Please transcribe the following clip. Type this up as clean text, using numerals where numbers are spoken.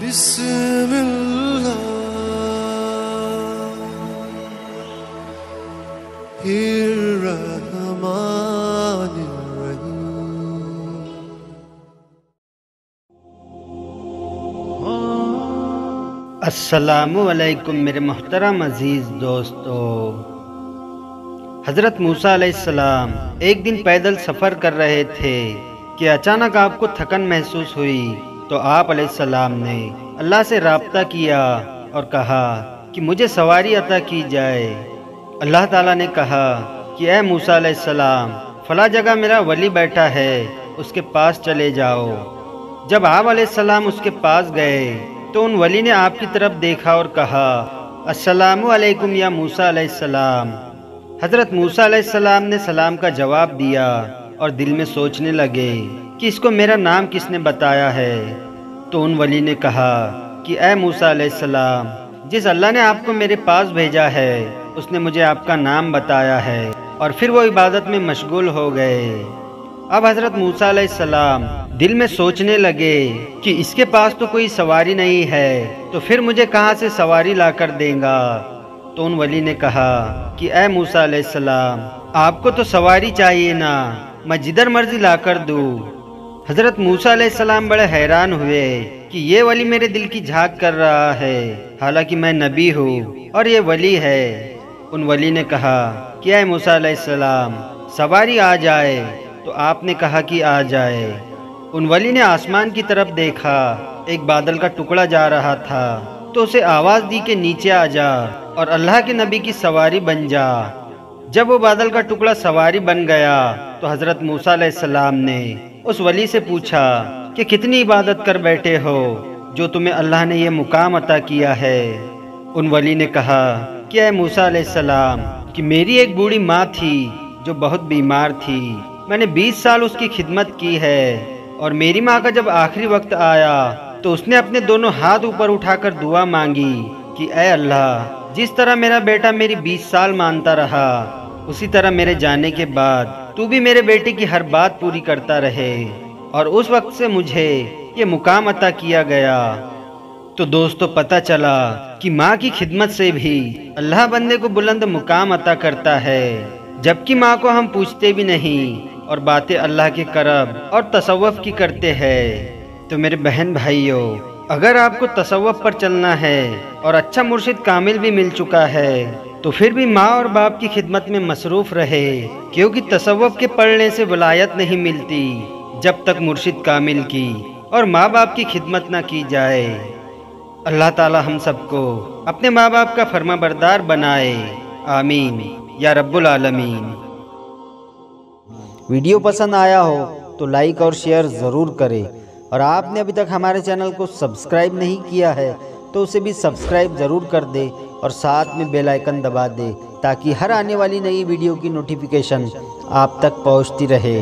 بسم اللہ الرحمن الرحیم۔ السلام علیکم میرے محترم عزیز دوستو۔ حضرت موسیٰ علیہ السلام ایک دن پیدل سفر کر رہے تھے کہ اچانک آپ کو تھکن محسوس ہوئی، تو آپ علیہ السلام نے اللہ سے رابطہ کیا اور کہا کہ مجھے سواری عطا کی جائے۔ اللہ تعالیٰ نے کہا کہ اے موسیٰ علیہ السلام، فلاں جگہ میرا ولی بیٹھا ہے، اس کے پاس چلے جاؤ۔ جب آپ علیہ السلام اس کے پاس گئے تو ان ولی نے آپ کی طرف دیکھا اور کہا السلام علیکم یا موسیٰ علیہ السلام۔ حضرت موسیٰ علیہ السلام نے سلام کا جواب دیا اور دل میں سوچنے لگے کہ اس کو میرا نام کس نے بتایا ہے۔ تو ان ولی نے کہا کہ اے موسیٰ علیہ السلام، جس اللہ نے آپ کو میرے پاس بھیجا ہے اس نے مجھے آپ کا نام بتایا ہے، اور پھر وہ عبادت میں مشغول ہو گئے۔ اب حضرت موسیٰ علیہ السلام دل میں سوچنے لگے کہ اس کے پاس تو کوئی سواری نہیں ہے، تو پھر مجھے کہاں سے سواری لا کر دیں گا۔ تو ان ولی نے کہا کہ اے موسیٰ علیہ السلام، آپ کو تو سواری چاہیے نا، میں جدھر مرضی لا کر دوں۔ حضرت موسیٰ علیہ السلام بڑے حیران ہوئے کہ یہ ولی میرے دل کی جھانک کر رہا ہے، حالانکہ میں نبی ہوں اور یہ ولی ہے۔ ان ولی نے کہا کہ اے موسیٰ علیہ السلام، سواری آ جائے۔ تو آپ نے کہا کہ آ جائے۔ ان ولی نے آسمان کی طرف دیکھا، ایک بادل کا ٹکڑا جا رہا تھا، تو اسے آواز دی کہ نیچے آ جا اور اللہ کے نبی کی سواری بن جا۔ جب وہ بادل کا ٹکڑا سواری بن گیا تو حضرت موسیٰ علیہ السلام نے اس ولی سے پوچھا کہ کتنی عبادت کر بیٹھے ہو جو تمہیں اللہ نے یہ مقام عطا کیا ہے۔ ان ولی نے کہا کہ اے موسیٰ علیہ السلام، کہ میری ایک بوڑھی ماں تھی جو بہت بیمار تھی، میں نے 20 سال اس کی خدمت کی ہے، اور میری ماں کا جب آخری وقت آیا تو اس نے اپنے دونوں ہاتھ اوپر اٹھا کر دعا مانگی کہ اے اللہ، جس طرح میرا بیٹا میری 20 سال مانتا رہا، اسی طرح میرے جانے کے بعد تو بھی میرے بیٹے کی ہر بات پوری کرتا رہے، اور اس وقت سے مجھے یہ مقام عطا کیا گیا۔ تو دوستو، پتہ چلا کہ ماں کی خدمت سے بھی اللہ بندے کو بلند مقام عطا کرتا ہے، جبکہ ماں کو ہم پوچھتے بھی نہیں اور باتیں اللہ کے کرب اور تصوف کی کرتے ہیں۔ تو میرے بہن بھائیوں، اگر آپ کو تصوف پر چلنا ہے اور اچھا مرشد کامل بھی مل چکا ہے، تو پھر بھی ماں اور باپ کی خدمت میں مصروف رہے، کیونکہ تصوف کے پڑھنے سے ولایت نہیں ملتی جب تک مرشد کامل کی اور ماں باپ کی خدمت نہ کی جائے۔ اللہ تعالی ہم سب کو اپنے ماں باپ کا فرما بردار بنائے، آمین یا رب العالمین۔ ویڈیو پسند آیا ہو تو لائک اور شیئر ضرور کریں، اور آپ نے ابھی تک ہمارے چینل کو سبسکرائب نہیں کیا ہے تو اسے بھی سبسکرائب ضرور کر دے، اور ساتھ میں بیل آئیکن دبا دے تاکہ ہر آنے والی نئی ویڈیو کی نوٹیفیکیشن آپ تک پہنچتی رہے۔